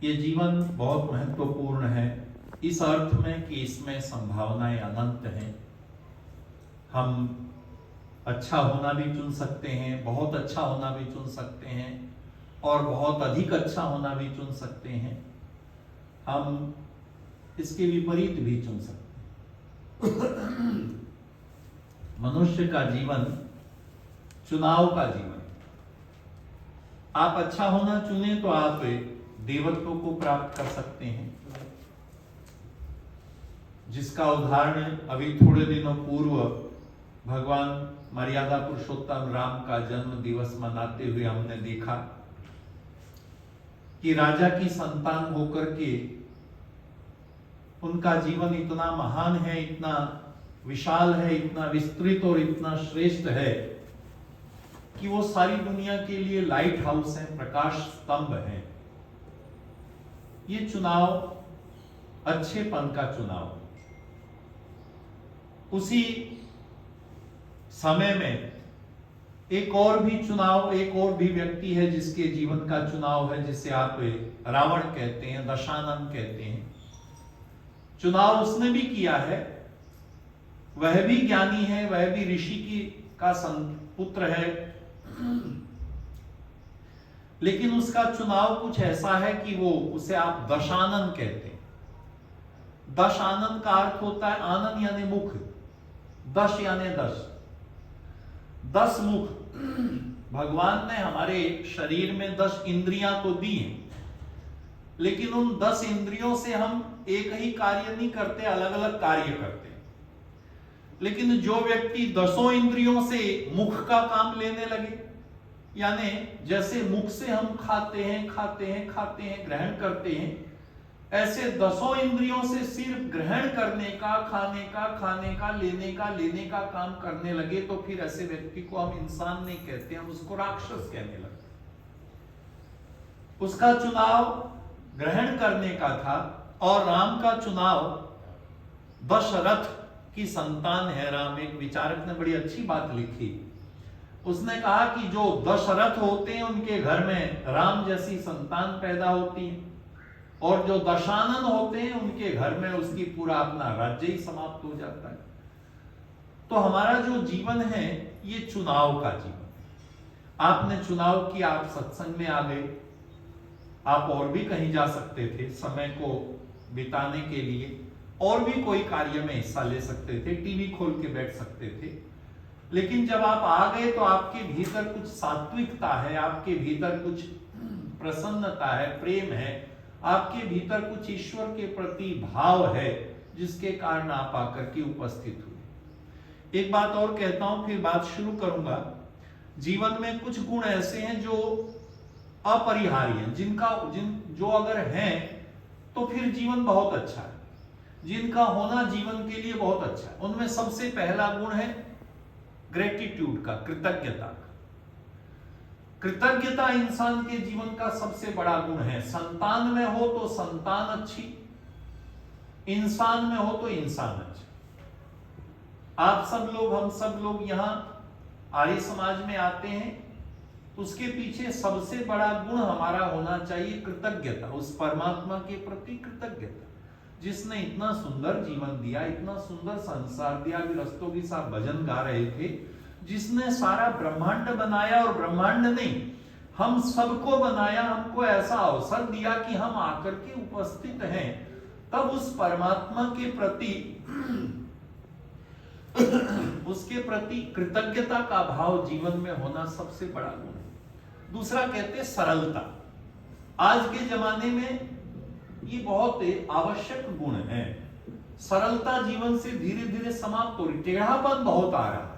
ये जीवन बहुत महत्वपूर्ण है इस अर्थ में कि इसमें संभावनाएं अनंत हैं। हम अच्छा होना भी चुन सकते हैं, बहुत अच्छा होना भी चुन सकते हैं और बहुत अधिक अच्छा होना भी चुन सकते हैं। हम इसके विपरीत भी चुन सकते हैं। मनुष्य का जीवन चुनाव का जीवन। आप अच्छा होना चुने तो आप देवत्व को प्राप्त कर सकते हैं, जिसका उदाहरण अभी थोड़े दिनों पूर्व भगवान मर्यादा पुरुषोत्तम राम का जन्म दिवस मनाते हुए हमने देखा कि राजा की संतान होकर के उनका जीवन इतना महान है, इतना विशाल है, इतना विस्तृत और इतना श्रेष्ठ है कि वो सारी दुनिया के लिए लाइट हाउस है, प्रकाश स्तंभ है। ये चुनाव अच्छेपन का चुनाव। उसी समय में एक और भी चुनाव, एक और भी व्यक्ति है जिसके जीवन का चुनाव है, जिसे आप रावण कहते हैं, दशानन कहते हैं। चुनाव उसने भी किया है, वह भी ज्ञानी है, वह भी ऋषि की का पुत्र है, लेकिन उसका चुनाव कुछ ऐसा है कि वो उसे आप दशानन कहते हैं। दशानन का अर्थ होता है आनन यानी मुख, दश यानी 10, 10 मुख। भगवान ने हमारे शरीर में 10 इंद्रियां तो दी हैं, लेकिन उन 10 इंद्रियों से हम एक ही कार्य नहीं करते, अलग अलग कार्य करते हैं। लेकिन जो व्यक्ति 10 इंद्रियों से मुख का काम लेने लगे, यानी जैसे मुख से हम खाते हैं, ग्रहण करते हैं, ऐसे 10 इंद्रियों से सिर्फ ग्रहण करने का, खाने का, लेने का काम करने लगे, तो फिर ऐसे व्यक्ति को हम इंसान नहीं कहते, हम उसको राक्षस कहने लगते। उसका चुनाव ग्रहण करने का था, और राम का चुनाव दशरथ की संतान है। राम, एक विचारक ने बड़ी अच्छी बात लिखी, उसने कहा कि जो दशरथ होते हैं उनके घर में राम जैसी संतान पैदा होती है, और जो दशानन होते हैं उनके घर में उसकी पूरा अपना राज्य ही समाप्त हो जाता है। तो हमारा जो जीवन है ये चुनाव का जीवन। आपने चुनाव किया, आप सत्संग में आ गए, आप और भी कहीं जा सकते थे समय को बिताने के लिए, और भी कोई कार्य में हिस्सा ले सकते थे, टीवी खोल के बैठ सकते थे, लेकिन जब आप आ गए तो आपके भीतर कुछ सात्विकता है, आपके भीतर कुछ प्रसन्नता है, प्रेम है, आपके भीतर कुछ ईश्वर के प्रति भाव है, जिसके कारण आप आकर के उपस्थित हुए। एक बात और कहता हूं, फिर बात शुरू करूंगा। जीवन में कुछ गुण ऐसे हैं जो अपरिहार्य हैं, जो अगर हैं तो फिर जीवन बहुत अच्छा है, जिनका होना जीवन के लिए बहुत अच्छा है। उनमें सबसे पहला गुण है ग्रेटिट्यूड का, कृतज्ञता का। कृतज्ञता इंसान के जीवन का सबसे बड़ा गुण है। संतान में हो तो संतान अच्छी, इंसान में हो तो इंसान अच्छा। आप सब लोग, हम सब लोग यहां आर्य समाज में आते हैं, उसके पीछे सबसे बड़ा गुण हमारा होना चाहिए कृतज्ञता, उस परमात्मा के प्रति कृतज्ञता, जिसने इतना सुंदर जीवन दिया, इतना सुंदर संसार दिया। गृहस्थों की साहब भजन गा रहे थे, जिसने सारा ब्रह्मांड बनाया, और ब्रह्मांड नहीं, हम सबको बनाया, हमको ऐसा अवसर दिया कि हम आकर के उपस्थित हैं। तब उस परमात्मा के प्रति उसके प्रति कृतज्ञता का भाव जीवन में होना सबसे बड़ा गुण है। दूसरा कहते सरलता। आज के जमाने में ये बहुत आवश्यक गुण है। सरलता जीवन से धीरे धीरे समाप्त हो रही, टेढ़ापन बहुत आ रहा है।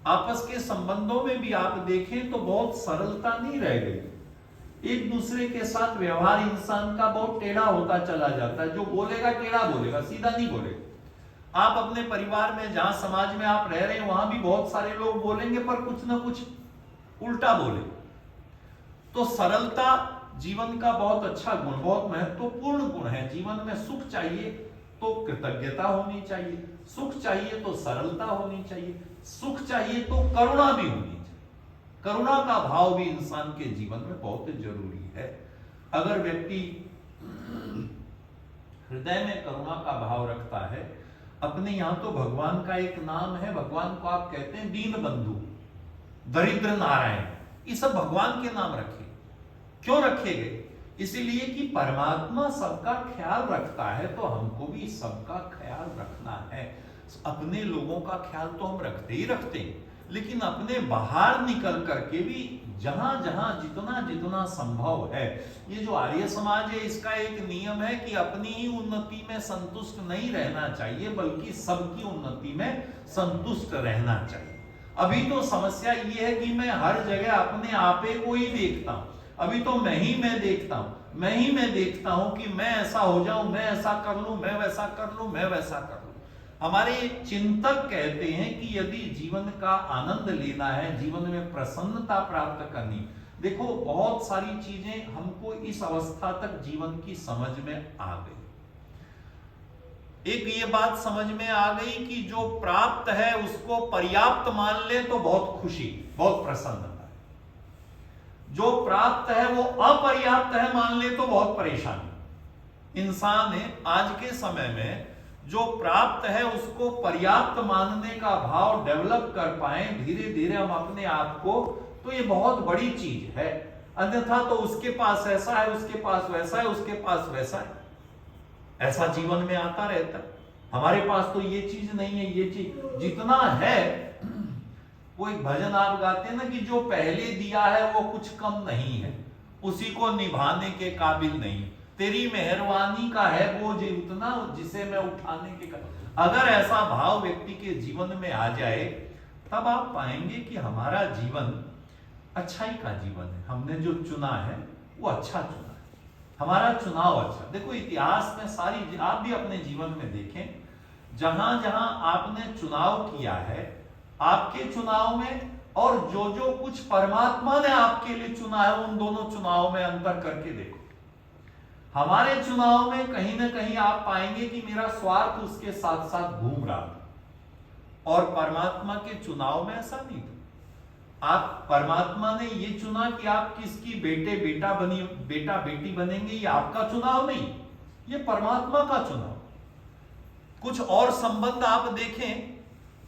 आपस के संबंधों में भी आप देखें तो बहुत सरलता नहीं रह गई। एक दूसरे के साथ व्यवहार इंसान का बहुत टेढ़ा होता चला जाता है। जो बोलेगा टेढ़ा बोलेगा, सीधा नहीं बोलेगा। आप अपने परिवार में, जहां समाज में आप रह रहे हैं, वहां भी बहुत सारे लोग बोलेंगे, पर कुछ ना कुछ उल्टा बोले। तो सरलता जीवन का बहुत अच्छा गुण, बहुत महत्वपूर्ण गुण है। जीवन में सुख चाहिए तो कृतज्ञता होनी चाहिए, सुख चाहिए तो सरलता होनी चाहिए, सुख चाहिए तो करुणा भी होनी चाहिए। करुणा का भाव भी इंसान के जीवन में बहुत जरूरी है। अगर व्यक्ति हृदय में करुणा का भाव रखता है। अपने यहां तो भगवान का एक नाम है, भगवान को आप कहते हैं दीन बंधु, दरिद्र नारायण, ये सब भगवान के नाम रखे। क्यों रखे गए? इसीलिए कि परमात्मा सबका ख्याल रखता है, तो हमको भी सबका ख्याल रखना है। अपने लोगों का ख्याल तो हम रखते ही रखते हैं, लेकिन अपने बाहर निकल करके भी जहां जहां जितना जितना संभव है, ये जो आर्य समाज है इसका एक नियम है कि अपनी ही उन्नति में संतुष्ट नहीं रहना चाहिए, बल्कि सबकी उन्नति में संतुष्ट रहना चाहिए। अभी तो समस्या ये है कि मैं हर जगह अपने आपे को ही देखता हूं। अभी तो मैं देखता हूं, मैं देखता हूं कि मैं ऐसा हो जाऊं, मैं ऐसा कर लूं, मैं वैसा कर लूं, मैं वैसा कर लूं। हमारे चिंतक कहते हैं कि यदि जीवन का आनंद लेना है, जीवन में प्रसन्नता प्राप्त करनी, देखो बहुत सारी चीजें हमको इस अवस्था तक जीवन की समझ में आ गई। एक ये बात समझ में आ गई कि जो प्राप्त है उसको पर्याप्त मान ले तो बहुत खुशी, बहुत प्रसन्नता है। जो प्राप्त है वो अपर्याप्त है मान ले तो बहुत परेशानी। इंसान है आज के समय में जो प्राप्त है उसको पर्याप्त मानने का भाव डेवलप कर पाए धीरे धीरे हम अपने आप को, तो ये बहुत बड़ी चीज है। अन्यथा तो उसके पास ऐसा है, उसके पास वैसा है, उसके पास वैसा है, ऐसा जीवन में आता रहता है। हमारे पास तो ये चीज नहीं है, ये चीज जितना है। वो एक भजन आप गाते हैं ना कि जो पहले दिया है वो कुछ कम नहीं है, उसी को निभाने के काबिल नहीं, तेरी मेहरबानी का है वो जो उतना जिसे मैं उठाने के काबिल। अगर ऐसा भाव व्यक्ति के जीवन में आ जाए तब आप पाएंगे कि हमारा जीवन अच्छाई का जीवन है। हमने जो चुना है वो अच्छा चुना, हमारा चुनाव अच्छा। देखो इतिहास में सारी, आप भी अपने जीवन में देखें, जहां जहां आपने चुनाव किया है, आपके चुनाव में और जो जो कुछ परमात्मा ने आपके लिए चुना है, उन दोनों चुनाव में अंतर करके देखो। हमारे चुनाव में कहीं ना कहीं आप पाएंगे कि मेरा स्वार्थ उसके साथ साथ घूम रहा था, और परमात्मा के चुनाव में ऐसा नहीं था। आप, परमात्मा ने ये चुना कि आप किसकी बेटा बेटी बनेंगे, ये आपका चुनाव नहीं, ये परमात्मा का चुनाव। कुछ और संबंध आप देखें,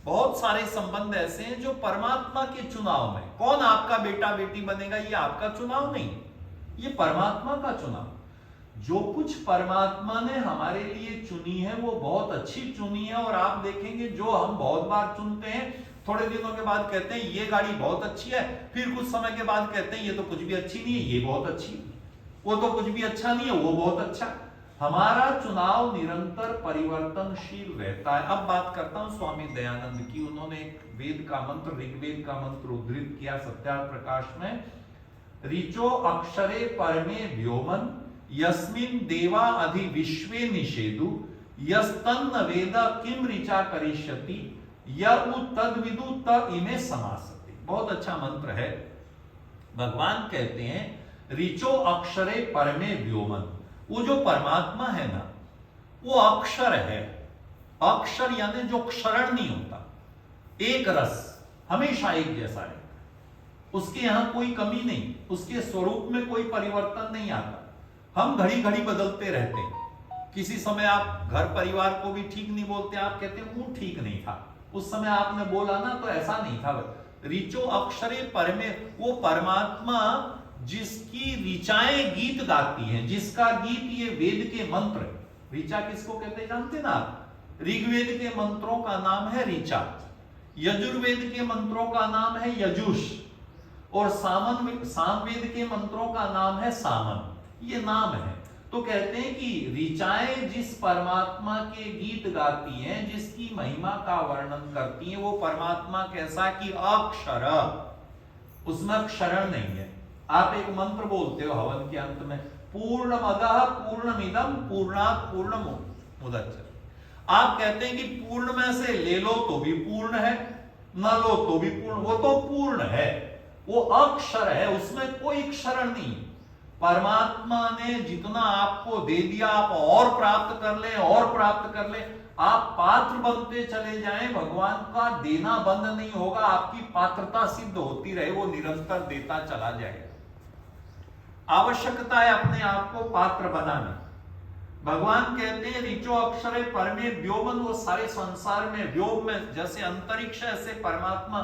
बहुत सारे संबंध ऐसे हैं जो परमात्मा के चुनाव में, कौन आपका बेटा बेटी बनेगा ये आपका चुनाव नहीं, ये परमात्मा का चुनाव। जो कुछ परमात्मा ने हमारे लिए चुनी है वो बहुत अच्छी चुनी है। और आप देखेंगे जो हम बहुत बार चुनते हैं, थोड़े दिनों के बाद कहते हैं ये गाड़ी बहुत अच्छी है, फिर कुछ समय के बाद कहते हैं ये तो कुछ भी अच्छी नहीं है, ये बहुत अच्छी है, वो तो कुछ भी अच्छा नहीं है, वो बहुत अच्छा। हमारा चुनाव निरंतर परिवर्तनशील रहता है। अब बात करता हूं स्वामी दयानंद की। उन्होंने एक वेद का मंत्र, ऋग्वेद का मंत्र उद्धृत किया सत्यार्थ प्रकाश में, ऋचो अक्षरे परमे व्योमन यस्मिन देवा अधि विश्वे निषेदु यस्तन्न वेद किम ऋचा करिष्यति यउ तद्विदु त इमे समासति। बहुत अच्छा मंत्र है। भगवान कहते हैं ऋचो अक्षरे परमे व्योमन, वो जो परमात्मा है ना वो अक्षर है। अक्षर यानी जो क्षरण नहीं होता, एक रस, हमेशा एक जैसा रहता है, उसके यहां कोई कमी नहीं, उसके स्वरूप में कोई परिवर्तन नहीं आता। हम घड़ी घड़ी बदलते रहते हैं। किसी समय आप घर परिवार को भी ठीक नहीं बोलते, आप कहते हैं वो ठीक नहीं था, उस समय आपने बोला ना तो ऐसा नहीं था। ऋचो अक्षरे परमे, वो परमात्मा जिसकी ऋचाएं गीत गाती हैं, जिसका गीत ये वेद के मंत्र। ऋचा किसको कहते हैं जानते ना आप? ऋग्वेद के मंत्रों का नाम है ऋचा, यजुर्वेद के मंत्रों का नाम है यजुष, और सामवेद के मंत्रों का नाम है सामन। ये नाम है। तो कहते हैं कि ऋचाएं जिस परमात्मा के गीत गाती हैं, जिसकी महिमा का वर्णन करती हैं, वो परमात्मा कैसा कि अक्षर, उसमें क्षरण नहीं है। आप एक मंत्र बोलते हो हवन के अंत में, पूर्णमदः पूर्णमिदं पूर्णात् पूर्णमुदच्यते। आप कहते हैं कि पूर्ण में से ले लो तो भी पूर्ण है, न लो तो भी पूर्ण, वो तो पूर्ण है, वो अक्षर है, उसमें कोई क्षरण नहीं। परमात्मा ने जितना आपको दे दिया आप और प्राप्त कर ले, और प्राप्त कर ले। आप पात्र बनते चले जाएं, भगवान का देना बंद नहीं होगा, आपकी पात्रता सिद्ध होती रहे, वो निरंतर देता चला जाएगा। आवश्यकता है अपने आप को पात्र बनाना। भगवान कहते हैं ऋचो अक्षरे परमे व्योमन, वो सारे संसार में व्योम में जैसे अंतरिक्ष ऐसे परमात्मा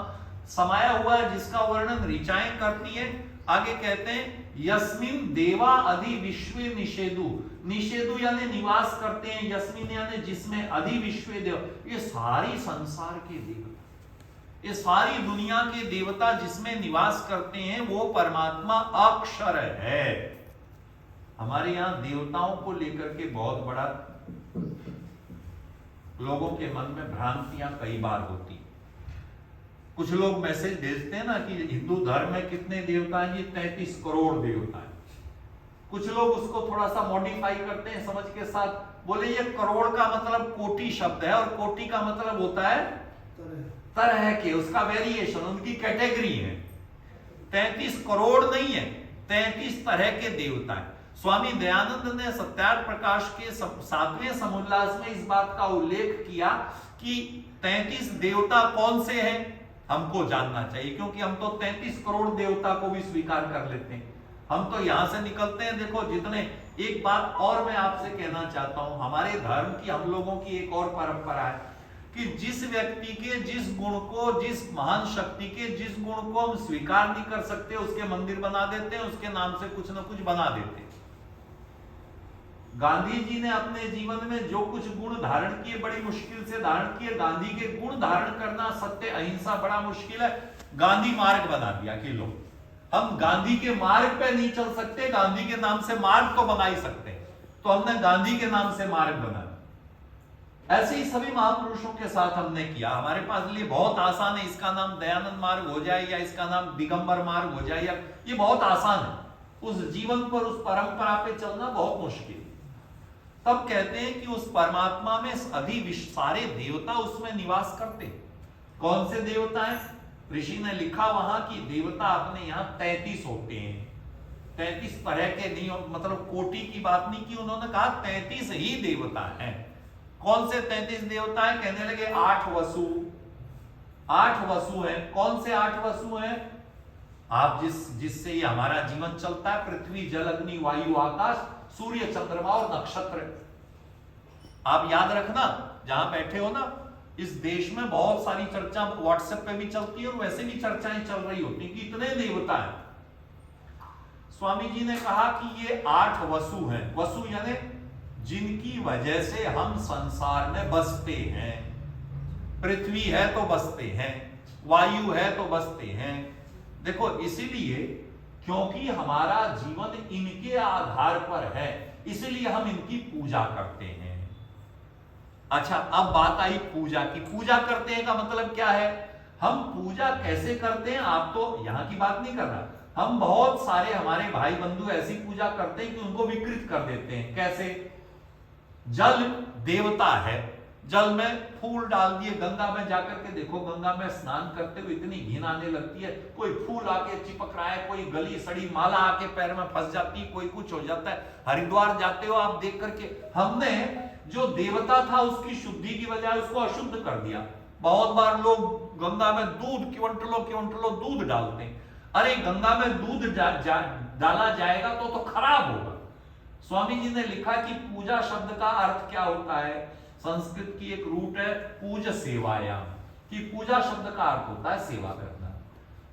समाया हुआ है, जिसका वर्णन ऋचाएं करती है। आगे कहते हैं यस्मिन देवा अधि विश्व निषेधु, निषेधु यानी निवास करते हैं, यस्मिन यानी जिसमें, अधि विश्व देव, ये सारी संसार के देवता, ये सारी दुनिया के देवता जिसमें निवास करते हैं वो परमात्मा अक्षर है। हमारे यहां देवताओं को लेकर के बहुत बड़ा लोगों के मन में भ्रांतियां कई बार होती। कुछ लोग मैसेज भेजते हैं ना कि हिंदू धर्म में कितने देवता हैं, 33 करोड़ देवता हैं। कुछ लोग उसको थोड़ा सा मॉडिफाई करते हैं समझ के साथ, बोले ये करोड़ का मतलब कोटि शब्द है, और कोटि का मतलब होता है तरह के, उसका वेरिएशन, उनकी कैटेगरी है। 33 करोड़ नहीं है, 33 तरह के देवता है। स्वामी दयानंद ने सत्यार्थ प्रकाश के 7वें समुल्लास में इस बात का उल्लेख किया कि 33 देवता कौन से हैं हमको जानना चाहिए, क्योंकि हम तो 33 करोड़ देवता को भी स्वीकार कर लेते हैं। हम तो यहां से निकलते हैं, देखो जितने, एक बात और मैं आपसे कहना चाहता हूं, हमारे धर्म की, हम लोगों की एक और परंपरा है कि जिस व्यक्ति के जिस गुण को, जिस महान शक्ति के जिस गुण को हम स्वीकार नहीं कर सकते, उसके मंदिर बना देते हैं, उसके नाम से कुछ ना कुछ बना देते हैं। गांधी जी ने अपने जीवन में जो कुछ गुण धारण किए, बड़ी मुश्किल से धारण किए। गांधी के गुण धारण करना, सत्य अहिंसा बड़ा मुश्किल है। गांधी मार्ग बना दिया कि लो, हम गांधी के मार्ग पे नहीं चल सकते, गांधी के नाम से मार्ग तो बना ही सकते हैं, तो हमने गांधी के नाम से मार्ग बना दिया। ऐसे ही सभी महापुरुषों के साथ हमने किया। हमारे पास लिए बहुत आसान है, इसका नाम दयानंद मार्ग हो जाए या इसका नाम दिगंबर मार्ग हो जाए, या ये बहुत आसान है। उस जीवन पर, उस परंपरा पे चलना बहुत मुश्किल। तब कहते हैं कि उस परमात्मा में सारे देवता उसमें निवास करते। कौन से देवता हैं? ऋषि ने लिखा वहां कि देवता अपने यहां 33 होते हैं। 33 तरह के नहीं, मतलब कोटि की बात नहीं की, उन्होंने कहा 33 ही देवता हैं। कौन से 33 देवता हैं? कहने लगे 8 वसु। 8 वसु हैं। कौन से 8 वसु हैं? आप जिससे ये हमारा जीवन चलता है, पृथ्वी जल अग्नि वायु आकाश, सूर्य चंद्रमा और नक्षत्र। आप याद रखना, जहां बैठे हो ना, इस देश में बहुत सारी चर्चा व्हाट्सएप पे भी चलती है और वैसे भी चर्चाएं चल रही होती कि इतने देवता हैं। स्वामी जी ने कहा कि ये 8 वसु हैं। वसु यानी जिनकी वजह से हम संसार में बसते हैं। पृथ्वी है तो बसते हैं, वायु है तो बसते हैं। देखो, इसीलिए क्योंकि हमारा जीवन इनके आधार पर है, इसलिए हम इनकी पूजा करते हैं। अच्छा, अब बात आई पूजा की। पूजा करते हैं का मतलब क्या है? हम पूजा कैसे करते हैं? आप तो यहां की बात नहीं कर रहा। हम बहुत सारे हमारे भाई बंधु ऐसी पूजा करते हैं कि उनको विकृत कर देते हैं। कैसे? जल देवता है, जल में फूल डाल दिए। गंगा में जाकर के देखो, गंगा में स्नान करते हुए इतनी घिन आने लगती है। कोई फूल आके चिपक रहा है, कोई गली सड़ी माला आके पैर में फंस जाती है, कोई कुछ हो जाता है। हरिद्वार जाते हो आप, देख करके हमने जो देवता था उसकी शुद्धि की बजाय उसको अशुद्ध कर दिया। बहुत बार लोग गंगा में दूध क्विंटलों दूध डालते हैं। अरे गंगा में दूध डाला जाएगा तो खराब होगा। स्वामी जी ने लिखा कि पूजा शब्द का अर्थ क्या होता है? संस्कृत की एक रूट है पूज सेवायाम, कि पूजा शब्द का अर्थ होता है सेवा करना।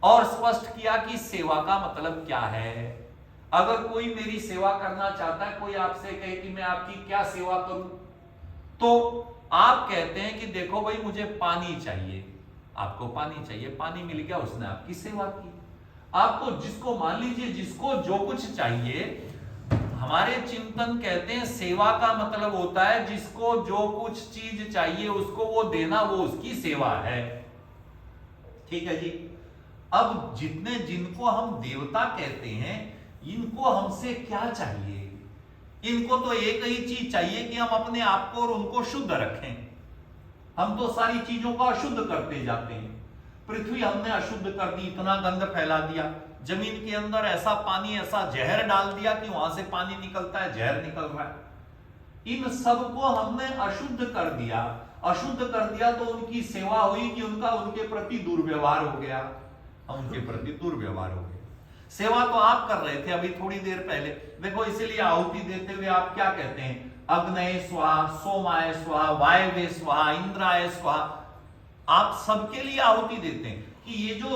और स्पष्ट किया कि सेवा का मतलब क्या है। अगर कोई मेरी सेवा करना चाहता है, कोई आपसे कहे कि मैं आपकी क्या सेवा करूं, तो आप कहते हैं कि देखो भाई मुझे पानी चाहिए, आपको पानी चाहिए, पानी मिल गया, उसने आपकी सेवा की। आपको जिसको, मान लीजिए जिसको जो कुछ चाहिए, हमारे चिंतन कहते हैं सेवा का मतलब होता है जिसको जो कुछ चीज चाहिए उसको वो देना, वो उसकी सेवा है। ठीक है जी। अब जिनको हम देवता कहते हैं, इनको हमसे क्या चाहिए? इनको तो एक ही चीज चाहिए कि हम अपने आप को और उनको शुद्ध रखें। हम तो सारी चीजों को अशुद्ध करते जाते हैं। पृथ्वी हमने अशुद्ध कर दी, इतना गंद फैला दिया। जमीन के अंदर ऐसा पानी, ऐसा जहर डाल दिया कि वहां से पानी निकलता है, जहर निकल रहा है। इन सब को हमने अशुद्ध कर दिया। अशुद्ध कर दिया तो उनकी सेवा हुई कि उनके प्रति दुर्व्यवहार हो गया, हम उनके प्रति दुर्व्यवहार हो गए। सेवा तो आप कर रहे थे अभी थोड़ी देर पहले, देखो इसीलिए आहुति देते हुए आप क्या कहते हैं? अग्नये स्वाहा, सोमाय स्वाहा, वायवे स्वाहा, इंद्राय स्वाहा, आप सबके लिए आहुति देते हैं कि ये जो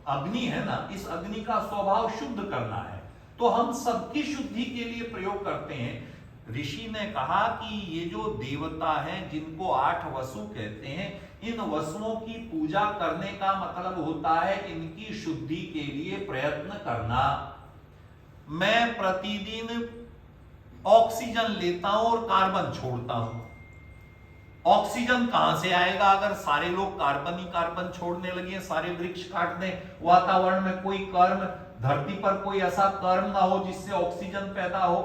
अग्नि है ना, इस अग्नि का स्वभाव शुद्ध करना है, तो हम सबकी शुद्धि के लिए प्रयोग करते हैं। ऋषि ने कहा कि ये जो देवता हैं जिनको 8 वसु कहते हैं, इन वसुओं की पूजा करने का मतलब होता है इनकी शुद्धि के लिए प्रयत्न करना। मैं प्रतिदिन ऑक्सीजन लेता हूं और कार्बन छोड़ता हूं। ऑक्सीजन कहां से आएगा अगर सारे लोग कार्बन ही कार्बन छोड़ने लगे, सारे वृक्ष काट दें, वातावरण में कोई कर्म, धरती पर कोई ऐसा कर्म ना हो जिससे ऑक्सीजन पैदा हो,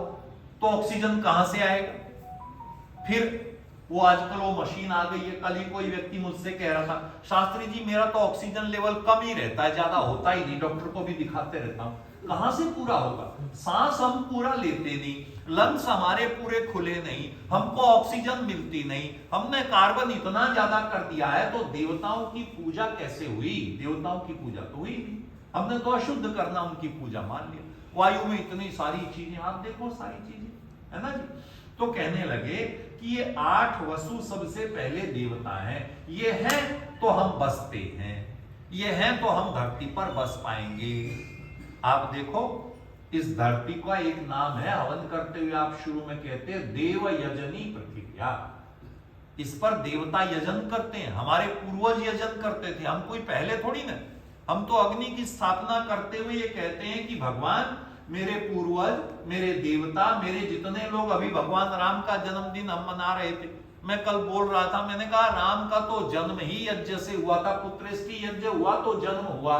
तो ऑक्सीजन कहां से आएगा? फिर वो आजकल वो मशीन आ गई है। कल ही कोई व्यक्ति मुझसे कह रहा था, शास्त्री जी मेरा तो ऑक्सीजन लेवल कम ही रहता है, ज्यादा होता ही नहीं, डॉक्टर को भी दिखाते रहता हूं। कहां से पूरा होगा? सांस हम पूरा लेते नहीं, लंग्स हमारे पूरे खुले नहीं, हमको ऑक्सीजन मिलती नहीं, हमने कार्बन इतना ज्यादा कर दिया है, तो देवताओं की पूजा कैसे हुई? देवताओं की पूजा तो हुई नहीं, हमने तो अशुद्ध करना उनकी पूजा मान लिया। वायु में इतनी सारी चीजें, आप देखो सारी चीजें, है ना जी। तो कहने लगे कि ये 8 वसु सबसे पहले देवता हैं, ये हैं तो हम बसते हैं, ये हैं तो हम धरती पर बस पाएंगे। आप देखो इस धरती का एक नाम है, हवन करते हुए आप शुरू में कहते हैं देव यजनी पृथ्व्या, इस पर देवता यजन करते हैं, हमारे पूर्वज यजन करते थे, हम कोई पहले थोड़ी ना। हम तो अग्नि की स्थापना करते हुए ये कहते हैं कि भगवान मेरे पूर्वज, मेरे देवता, मेरे जितने लोग, अभी भगवान राम का जन्मदिन हम मना रहे थे, मैं कल बोल रहा था, मैंने कहा राम का तो जन्म ही यज्ञ से हुआ था, पुत्रेष्टि यज्ञ हुआ तो जन्म हुआ।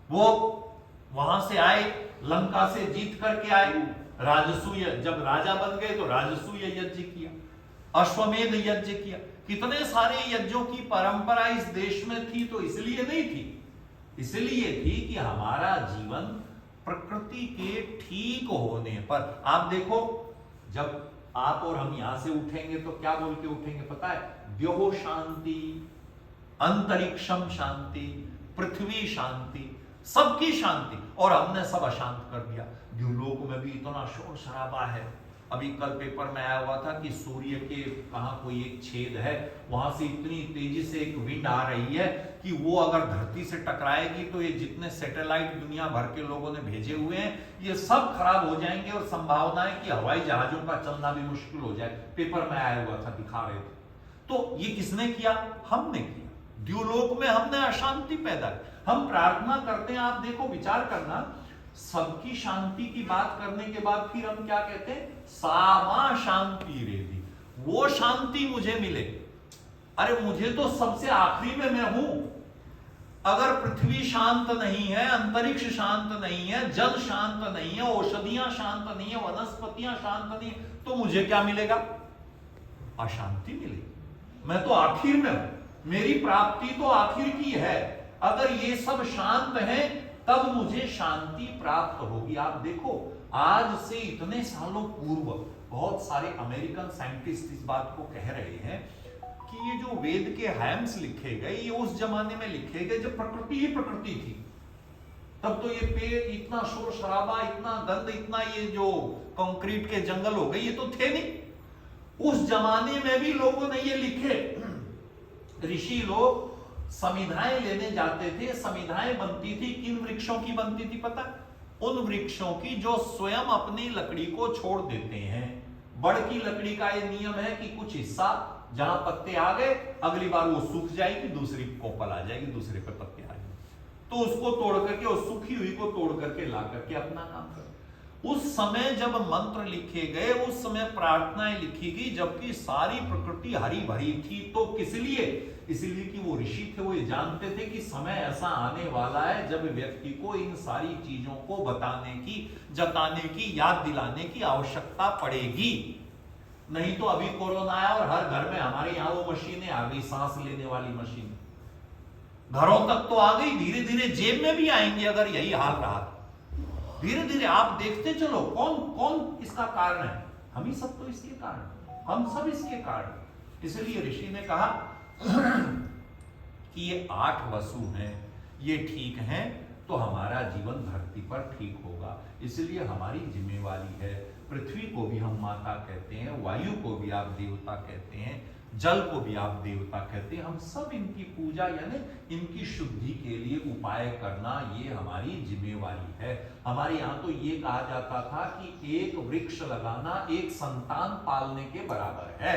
वो वहां से आए, लंका से जीत करके आए, राजसूय, जब राजा बन गए तो राजसूय यज्ञ किया, अश्वमेध यज्ञ किया, कितने सारे यज्ञों की परंपरा इस देश में थी। तो इसलिए नहीं थी, इसलिए थी कि हमारा जीवन प्रकृति के ठीक होने पर। आप देखो जब आप और हम यहां से उठेंगे तो क्या बोल के उठेंगे पता है? द्योः शांति, अंतरिक्षम शांति, पृथ्वी शांति, सबकी शांति, और हमने सब अशांत कर दिया। द्युलोक में भी इतना शोर शराबा है। अभी कल पेपर में आया हुआ था कि सूर्य के कहां कोई एक छेद है, वहां से इतनी तेजी से एक विंड आ रही है कि वो अगर धरती से टकराएगी तो ये जितने सैटेलाइट दुनिया भर के लोगों ने भेजे हुए हैं ये सब खराब हो जाएंगे, और संभावना है कि हवाई जहाजों का चलना भी मुश्किल हो जाए। पेपर में आया हुआ था, दिखा रहे थे। तो ये किसने किया? हमने किया। द्युलोक में हमने अशांति पैदा की। हम प्रार्थना करते हैं, आप देखो विचार करना, सबकी शांति की बात करने के बाद फिर हम क्या कहते हैं? सामा शांति रेदी, वो शांति मुझे मिले। अरे मुझे तो सबसे आखिरी में मैं हूं। अगर पृथ्वी शांत नहीं है, अंतरिक्ष शांत नहीं है, जल शांत नहीं है, औषधियां शांत नहीं है, वनस्पतियां शांत नहीं है, तो मुझे क्या मिलेगा? अशांति मिलेगी। मैं तो आखिर में हूं, मेरी प्राप्ति तो आखिर की है। अगर ये सब शांत है तब मुझे शांति प्राप्त होगी। आप देखो आज से इतने सालों पूर्व बहुत सारे अमेरिकन साइंटिस्ट इस बात को कह रहे हैं कि ये जो वेद के हैम्स लिखे गए ये उस जमाने में लिखे गए जब प्रकृति ही प्रकृति थी। तब तो ये पेड़, इतना शोर शराबा, इतना गंद, इतना ये जो कंक्रीट के जंगल हो गए, ये तो थे नहीं। उस जमाने में भी लोगों ने ये लिखे। ऋषि लोग समिधाएं लेने जाते थे, समिधाएं बनती थी, किन वृक्षों की बनती थी पता? उन वृक्षों की जो स्वयं अपनी लकड़ी को छोड़ देते हैं। बड़ की लकड़ी का ये नियम है कि कुछ हिस्सा जहां पत्ते आ गए, अगली बार वो सूख जाएगी, दूसरी कोपल आ जाएगी, दूसरे पे पत्ते आ जाएंगे, तो उसको तोड़ करके, उस सूखी हुई को तोड़ करके ला करके अपना काम कर। उस समय जब मंत्र लिखे गए, उस समय प्रार्थनाएं लिखी गई, जबकि सारी प्रकृति हरी भरी थी। तो किस लिए? इसलिए कि वो ऋषि थे, वो ये जानते थे कि समय ऐसा आने वाला है जब व्यक्ति को इन सारी चीजों को बताने की, जताने की, याद दिलाने की आवश्यकता पड़ेगी। नहीं तो अभी कोरोना आया और हर घर में हमारे यहाँ वो मशीनें आ गई, सांस लेने वाली मशीन घरों तक तो आ गई, धीरे धीरे जेब में भी आएंगे अगर यही हाल रहा। धीरे धीरे आप देखते चलो कौन कौन इसका कारण है। हम ही सब तो इसके कारण, हम सब इसके कारण। इसलिए ऋषि ने कहा कि ये 8 वसु हैं, ये ठीक हैं तो हमारा जीवन धरती धरती पर ठीक होगा। इसलिए हमारी जिम्मेवारी है, पृथ्वी को भी हम माता कहते हैं, वायु को भी आप देवता कहते हैं, जल को भी आप देवता कहते हैं, हम सब इनकी पूजा यानी इनकी शुद्धि के लिए उपाय करना ये हमारी जिम्मेवारी है। हमारे यहाँ तो ये कहा जाता था कि एक वृक्ष लगाना एक संतान पालने के बराबर है,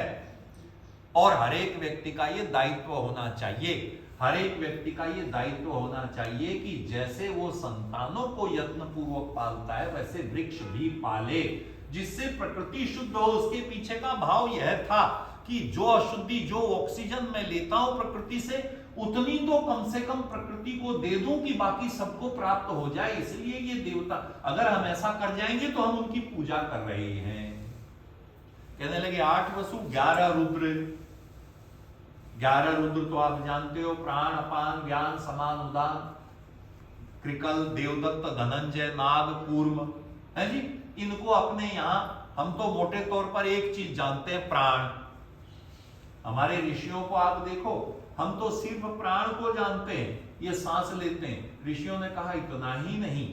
और हर एक व्यक्ति का ये दायित्व होना चाहिए, हर एक व्यक्ति का ये दायित्व होना चाहिए कि जैसे वो संतानों को यत्न पूर्वक पालता है वैसे वृक्ष भी पाले, जिससे प्रकृति शुद्ध हो। उसके पीछे का भाव यह था कि जो अशुद्धि, जो ऑक्सीजन मैं लेता हूं प्रकृति से, उतनी तो कम से कम प्रकृति को दे दूं कि बाकी सबको प्राप्त हो जाए। इसलिए ये देवता, अगर हम ऐसा कर जाएंगे तो हम उनकी पूजा कर रहे हैं। कहने लगे 8 वसु 11 रुद्र। 11 रुद्र तो आप जानते हो, प्राण, अपान, ज्ञान, समान, उदान, कृकल, देवदत्त, धनंजय, नाग, कूर्म है जी। इनको अपने यहां हम तो मोटे तौर पर एक चीज जानते हैं, प्राण। हमारे ऋषियों को आप देखो, हम तो सिर्फ प्राण को जानते हैं, ये सांस लेते हैं। ऋषियों ने कहा इतना ही नहीं,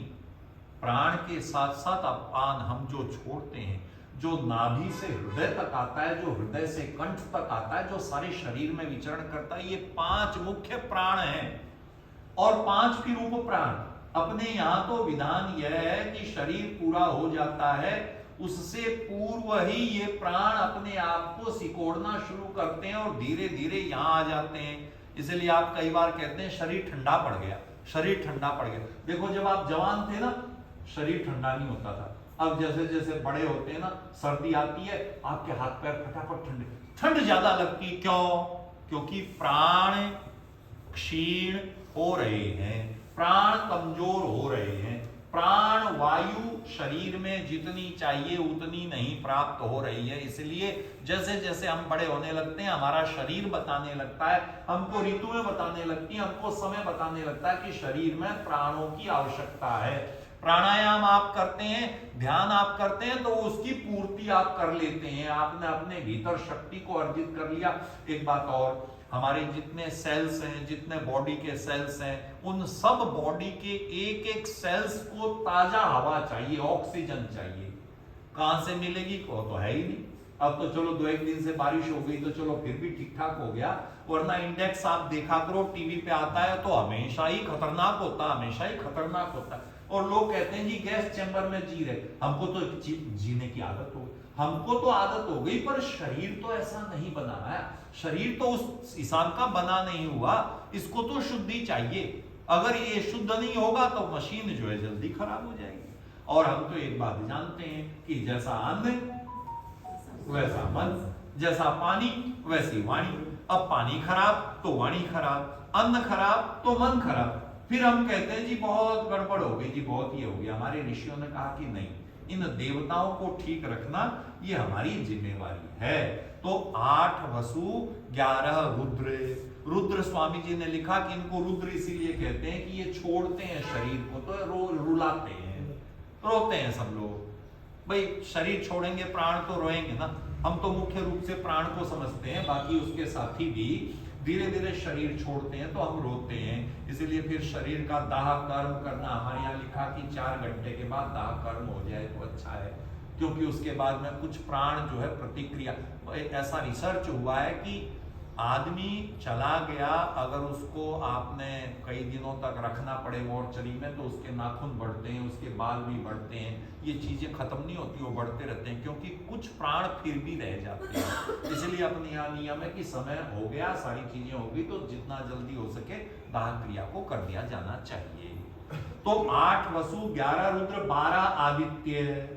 प्राण के साथ साथ अपान हम जो छोड़ते हैं, जो नाभि से हृदय तक आता है, जो हृदय से कंठ तक आता है, जो सारे शरीर में विचरण करता है, ये 5 मुख्य प्राण हैं और 5 फिर उप प्राण। अपने यहां तो विधान यह है कि शरीर पूरा हो जाता है, उससे पूर्व ही ये प्राण अपने आप को सिकोड़ना शुरू करते हैं और धीरे धीरे यहां आ जाते हैं। इसलिए आप कई बार कहते हैं शरीर ठंडा पड़ गया, शरीर ठंडा पड़ गया। देखो जब आप जवान थे ना, शरीर ठंडा नहीं होता था। अब जैसे जैसे बड़े होते हैं ना, सर्दी आती है, आपके हाथ पैर फटाफट ठंडे, ठंड ज्यादा लगती। क्यों? क्योंकि प्राण क्षीण हो रहे हैं, प्राण कमजोर हो रहे हैं, प्राण वायु शरीर में जितनी चाहिए उतनी नहीं प्राप्त हो रही है। इसलिए जैसे जैसे हम बड़े होने लगते हैं, हमारा शरीर बताने लगता है, हमको ऋतुएं बताने लगती हैं, हमको समय बताने लगता है कि शरीर में प्राणों की आवश्यकता है। प्राणायाम आप करते हैं, ध्यान आप करते हैं, तो उसकी पूर्ति आप कर लेते हैं, आपने अपने भीतर शक्ति को अर्जित कर लिया। एक बात और, हमारे जितने सेल्स हैं, जितने बॉडी के सेल्स हैं, उन सब बॉडी के एक एक सेल्स को ताजा हवा चाहिए, ऑक्सीजन चाहिए। कहां से मिलेगी? को तो है ही नहीं। अब तो चलो 2-1 दिन से बारिश हो गई तो चलो फिर भी ठीक ठाक हो गया, वरना इंडेक्स आप देखा करो, टीवी पे आता है तो हमेशा ही खतरनाक होता है, हमेशा ही खतरनाक होता है। और लोग कहते हैं जी गैस चैम्बर में जी रहे, हमको तो जीने की आदत हो गई, हमको तो आदत हो गई, पर शरीर तो ऐसा नहीं बना है, शरीर तो उस हिसाब का बना नहीं हुआ, इसको तो शुद्धि चाहिए। अगर ये शुद्ध नहीं होगा तो मशीन जो है जल्दी खराब हो जाएगी। और हम तो एक बात जानते हैं कि जैसा अन्न वैसा मन, जैसा पानी वैसी वाणी। अब पानी खराब तो वाणी खराब, अन्न खराब तो मन खराब। फिर हम कहते हैं जी बहुत गड़बड़ हो गई, जी बहुत ये हो गया। हमारे ऋषियों ने कहा कि नहीं, इन देवताओं को ठीक रखना ये हमारी जिम्मेवारी है। तो 8 वसु 11 रुद्र। रुद्र स्वामी जी ने लिखा कि इनको रुद्र इसीलिए कहते हैं कि ये छोड़ते हैं शरीर को, तो रुलाते हैं, रोते हैं सब लोग। भाई शरीर छोड़ेंगे प्राण तो रोएंगे ना। हम तो मुख्य रूप से प्राण को समझते हैं, बाकी उसके साथी भी धीरे धीरे शरीर छोड़ते हैं तो हम रोते हैं। इसीलिए फिर शरीर का दाह कर्म करना, हमारे यहाँ लिखा कि 4 घंटे के बाद दाह कर्म हो जाए तो अच्छा है, क्योंकि उसके बाद में कुछ प्राण जो है प्रतिक्रिया, ऐसा रिसर्च हुआ है कि आदमी चला गया, अगर उसको आपने कई दिनों तक रखना पड़े मॉर्चरी में तो उसके नाखून बढ़ते हैं, उसके बाल भी बढ़ते हैं, ये चीजें खत्म नहीं होती, वो बढ़ते रहते हैं, क्योंकि कुछ प्राण फिर भी रह जाते हैं। इसलिए अपने यहाँ नियम है कि समय हो गया, सारी चीजें हो गई, तो जितना जल्दी हो सके दाह क्रिया को कर दिया जाना चाहिए। तो 8 वसु 11 रुद्र 12 आदित्य।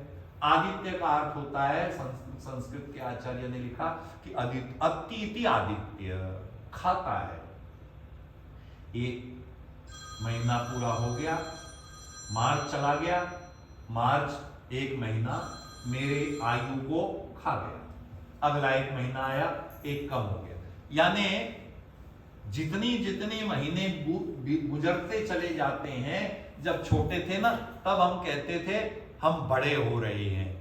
आदित्य का अर्थ होता है, संस्कृत के आचार्य ने लिखा कि अतिथि आदित्य, खाता है। एक महीना पूरा हो गया, मार्च चला गया, मार्च 1 महीना मेरे आयु को खा गया, अगला 1 महीना आया, 1 कम हो गया। यानी जितनी जितनी महीने गुजरते चले जाते हैं, जब छोटे थे ना तब हम कहते थे हम बड़े हो रहे हैं।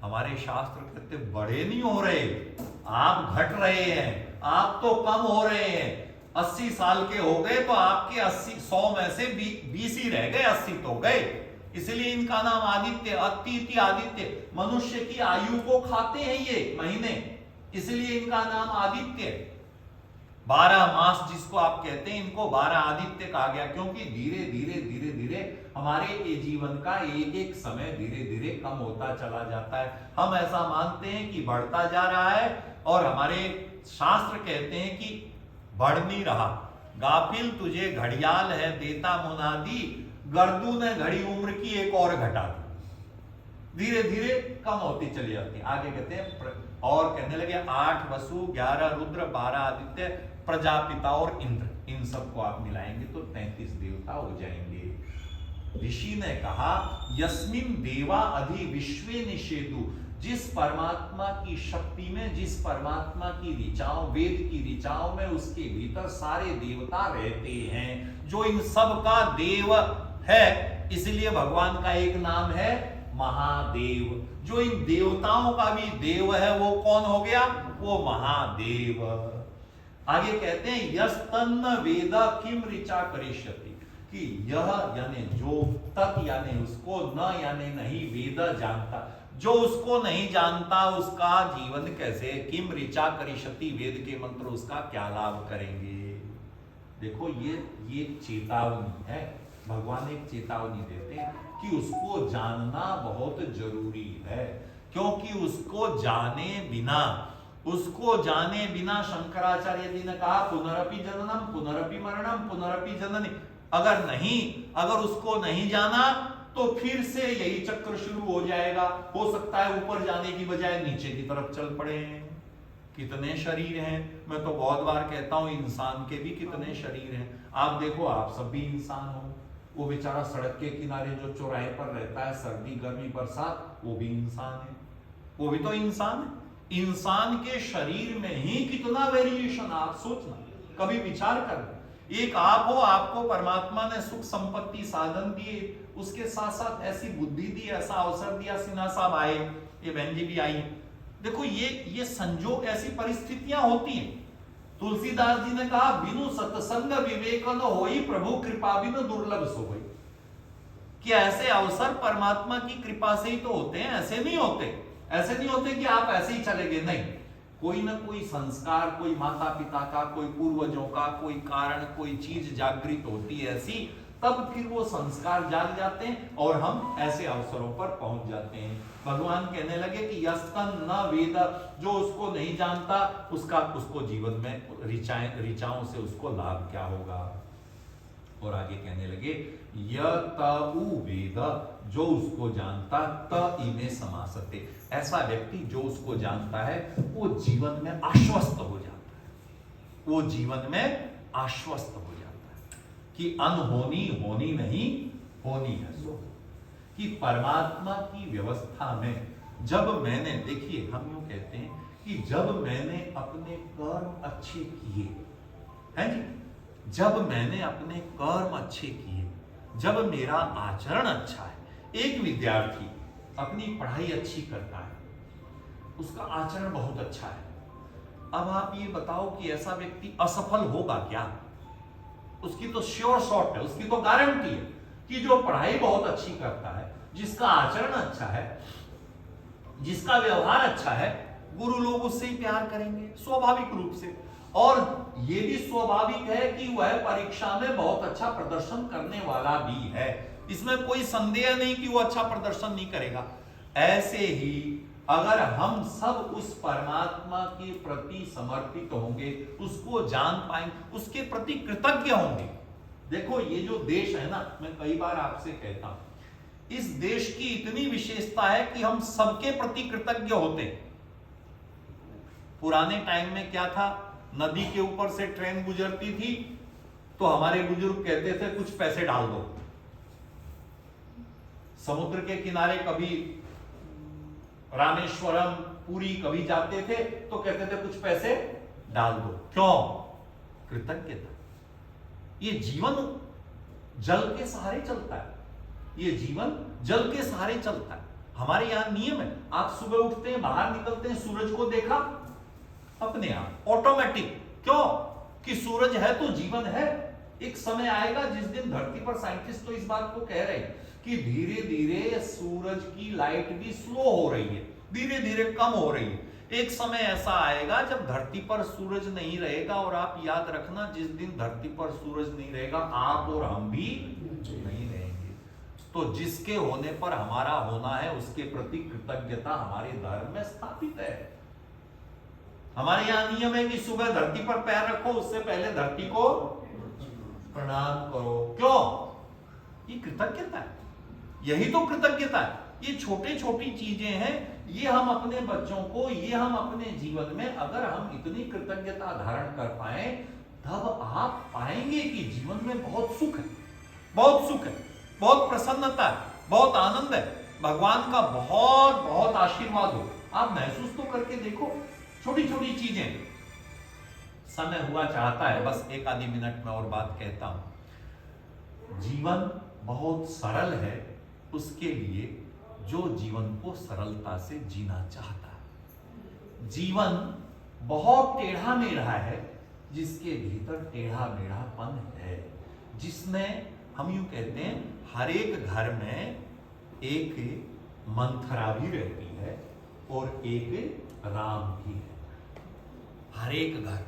हमारे शास्त्र कहते बड़े नहीं हो रहे, आप घट रहे हैं, आप तो कम हो रहे हैं। 80 साल के हो गए तो आपके 100 में से 20 ही रह गए, 80 तो गए। इसलिए इनका नाम आदित्य, अतिथि आदित्य। मनुष्य की आयु को खाते हैं ये महीने, इसलिए इनका नाम आदित्य। 12 मास जिसको आप कहते हैं, इनको 12 आदित्य कहा गया, क्योंकि धीरे धीरे धीरे धीरे हमारे ये जीवन का एक एक समय धीरे धीरे कम होता चला जाता है। हम ऐसा मानते हैं कि बढ़ता जा रहा है, और हमारे शास्त्र कहते हैं कि बढ़ नहीं रहा। गाफिल तुझे घड़ियाल है देता मुनादी, गर्दू ने घड़ी उम्र की एक और घटा दी। धीरे धीरे कम होती चली जाती है। आगे कहते हैं और कहने लगे 8 वसु, 11 रुद्र, 12 आदित्य, प्रजापिता और इंद्र, इन सबको आप मिलाएंगे तो 33 देवता हो जाएंगे। ऋषि ने कहा यस्मिन देवा अधि विश्वे निषेधु, जिस परमात्मा की शक्ति में, जिस परमात्मा की ऋचाओं, वेद की ऋचाओं में, उसके भीतर सारे देवता रहते हैं, जो इन सब का देव है। इसलिए भगवान का एक नाम है महादेव। जो इन देवताओं का भी देव है वो कौन हो गया? वो महादेव। आगे कहते हैं यस्तन्न वेद किम ऋचा करिष्यति, कि यह यानी जो, तत् यानी उसको, न यानी नहीं, वेद जानता, जो उसको नहीं जानता उसका जीवन कैसे, किम ऋचा करिष्यति, वेद के मंत्र उसका क्या लाभ करेंगे। देखो ये चेतावनी है, भगवान एक चेतावनी देते हैं कि उसको जानना बहुत जरूरी है, क्योंकि उसको जाने बिना शंकराचार्य जी ने कहा पुनरपि जननम पुनरपि मरणम पुनरपि जननी। अगर उसको नहीं जाना तो फिर से यही चक्र शुरू हो जाएगा। हो सकता है ऊपर जाने की बजाय नीचे की तरफ चल पड़े। कितने शरीर हैं, मैं तो बहुत बार कहता हूं इंसान के भी कितने शरीर हैं। आप देखो, आप सब भी इंसान हो। वो बेचारा सड़क के किनारे जो चौराहे पर रहता है, सर्दी गर्मी बरसात, वो भी इंसान है, वो भी तो इंसान है। इंसान के शरीर में ही कितना वेरिएशन, आप सोचना, कभी विचार कर। एक आप हो, आपको परमात्मा ने सुख संपत्ति साधन दिए, उसके साथ साथ ऐसी बुद्धि दी, ऐसा अवसर दिया। सिन्हा साहब आए, ये बहन जी भी आई। देखो ये संजोग, ऐसी परिस्थितियां होती हैं। तुलसीदास जी ने कहा बिनु सत्संग विवेक न होई, प्रभु कृपा बिनु दुर्लभ सो होई। कि ऐसे अवसर परमात्मा की कृपा से ही तो होते हैं, ऐसे नहीं होते कि आप ऐसे ही चले गए। नहीं, कोई ना कोई संस्कार, कोई माता पिता का, कोई पूर्वजों का, कोई कारण, कोई चीज जागृत होती है ऐसी, तब फिर वो संस्कार जाग जाते हैं और हम ऐसे अवसरों पर पहुंच जाते हैं। भगवान कहने लगे कि यस्तन न वेद, जो उसको नहीं जानता उसको जीवन में ऋचाओं से उसको लाभ क्या होगा। और आगे कहने लगे यतउ वेद, जो उसको जानता, त इमे समासते, ऐसा व्यक्ति जो उसको जानता है वो जीवन में आश्वस्त हो जाता है। वो जीवन में आश्वस्त हो जाता है कि अनहोनी होनी नहीं, होनी है सो। कि परमात्मा की व्यवस्था में जब मैंने, देखिए हम यूं कहते हैं कि जब मैंने अपने कर्म अच्छे किए हैं जी, जब मैंने अपने कर्म अच्छे किए, जब मेरा आचरण अच्छा है। एक विद्यार्थी अपनी पढ़ाई अच्छी करता है, उसका आचरण बहुत अच्छा है। अब आप ये बताओ कि ऐसा व्यक्ति असफल होगा क्या? उसकी तो श्योर शॉट है, उसकी तो गारंटी है कि जो पढ़ाई बहुत अच्छी करता है, जिसका आचरण अच्छा है, जिसका व्यवहार अच्छा है, गुरु लोग उससे ही प्यार करेंगे स्वाभाविक रूप से। और यह भी स्वाभाविक है कि वह परीक्षा में बहुत अच्छा प्रदर्शन करने वाला भी है, इसमें कोई संदेह नहीं कि वो अच्छा प्रदर्शन नहीं करेगा। ऐसे ही अगर हम सब उस परमात्मा के प्रति समर्पित होंगे, उसको जान पाएंगे, उसके प्रति कृतज्ञ होंगे। देखो ये जो देश है ना, मैं कई बार आपसे कहता हूं, इस देश की इतनी विशेषता है कि हम सबके प्रति कृतज्ञ होते। पुराने टाइम में क्या था, नदी के ऊपर से ट्रेन गुजरती थी तो हमारे बुजुर्ग कहते थे कुछ पैसे डाल दो। समुद्र के किनारे कभी रामेश्वरम, पुरी कभी जाते थे तो कहते थे कुछ पैसे डाल दो। क्यों? कृतज्ञता। ये जीवन जल के सहारे चलता है, ये जीवन जल के सहारे चलता है। हमारे यहां नियम है, आप सुबह उठते हैं, बाहर निकलते हैं, सूरज को देखा, अपने आप ऑटोमेटिक। क्यों? कि सूरज है तो जीवन है। एक समय आएगा जिस दिन धरती पर, साइंटिस्ट तो इस बात को कह रहे हैं कि धीरे धीरे सूरज की लाइट भी स्लो हो रही है, धीरे धीरे कम हो रही है। एक समय ऐसा आएगा जब धरती पर सूरज नहीं रहेगा, और आप याद रखना जिस दिन धरती पर सूरज नहीं रहेगा आप और हम भी नहीं रहेंगे। तो जिसके होने पर हमारा होना है उसके प्रति कृतज्ञता हमारे धर्म में स्थापित है। हमारे यहां नियम है कि सुबह धरती पर पैर रखो उससे पहले धरती को प्रणाम करो। क्यों? ये कृतज्ञता है, यही तो कृतज्ञता है। ये छोटी छोटी चीजें हैं, ये हम अपने बच्चों को, ये हम अपने जीवन में अगर हम इतनी कृतज्ञता धारण कर पाए तब आप पाएंगे कि जीवन में बहुत सुख है, बहुत सुख है, बहुत प्रसन्नता है, बहुत आनंद है, भगवान का बहुत बहुत आशीर्वाद हो। आप महसूस तो करके देखो छोटी छोटी चीजें। समय हुआ चाहता है, बस एक आधी मिनट में और बात कहता हूं। जीवन बहुत सरल है उसके लिए जो जीवन को सरलता से जीना चाहता है। जीवन बहुत टेढ़ा मेढ़ा है जिसके भीतर टेढ़ा मेढ़ापन है, जिसमें हम यूं कहते हैं हर एक घर में एक मंथरा भी रहती है और एक राम भी है। हर एक घर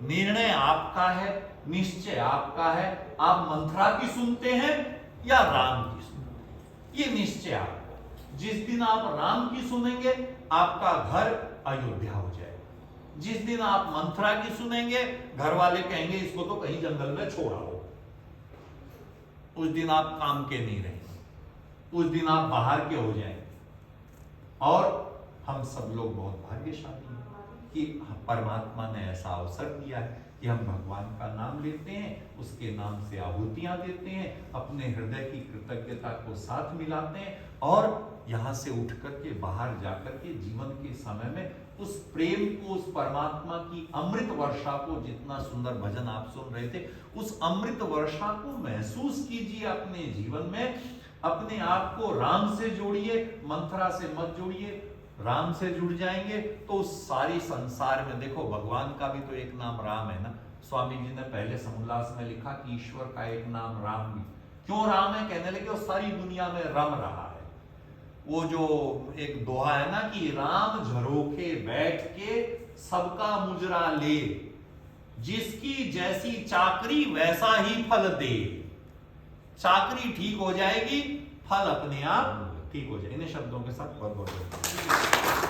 में निर्णय आपका है, निश्चय आपका है। आप मंथरा की सुनते हैं या राम की सुनते हैं, ये निश्चय आपका। जिस दिन आप राम की सुनेंगे आपका घर अयोध्या हो जाएगा। जिस दिन आप मंथरा की सुनेंगे घर वाले कहेंगे इसको तो कहीं जंगल में छोड़ा हो। उस दिन आप काम के नहीं रहेंगे, उस दिन आप बाहर के हो जाएंगे। और हम सब लोग बहुत भाग्यशाली हैं कि परमात्मा ने ऐसा अवसर दिया है कि हम भगवान का नाम लेते हैं, उसके नाम से आहुतियां देते हैं, अपने हृदय की कृतज्ञता को साथ मिलाते हैं और यहां से उठ करके बाहर जाकर के जीवन के समय में उस प्रेम को, उस परमात्मा की अमृत वर्षा को, जितना सुंदर भजन आप सुन रहे थे, उस अमृत वर्षा को महसूस कीजिए अपने जीवन में। अपने आप को राम से जोड़िए, मंथरा से मत जोड़िए। राम से जुड़ जाएंगे तो उस सारी संसार में, देखो भगवान का भी तो एक नाम राम है ना। स्वामी जी ने पहले समोल्लास में लिखा कि ईश्वर का एक नाम राम भी। क्यों राम है? कहने लगे वो सारी दुनिया में रम रहा है। वो जो एक दोहा है ना कि राम झरोखे बैठ के सबका मुजरा ले, जिसकी जैसी चाकरी वैसा ही फल दे। चाकरी ठीक हो जाएगी, फल अपने आप ठीक हो जाए। इन्हीं शब्दों के साथ बहुत बहुत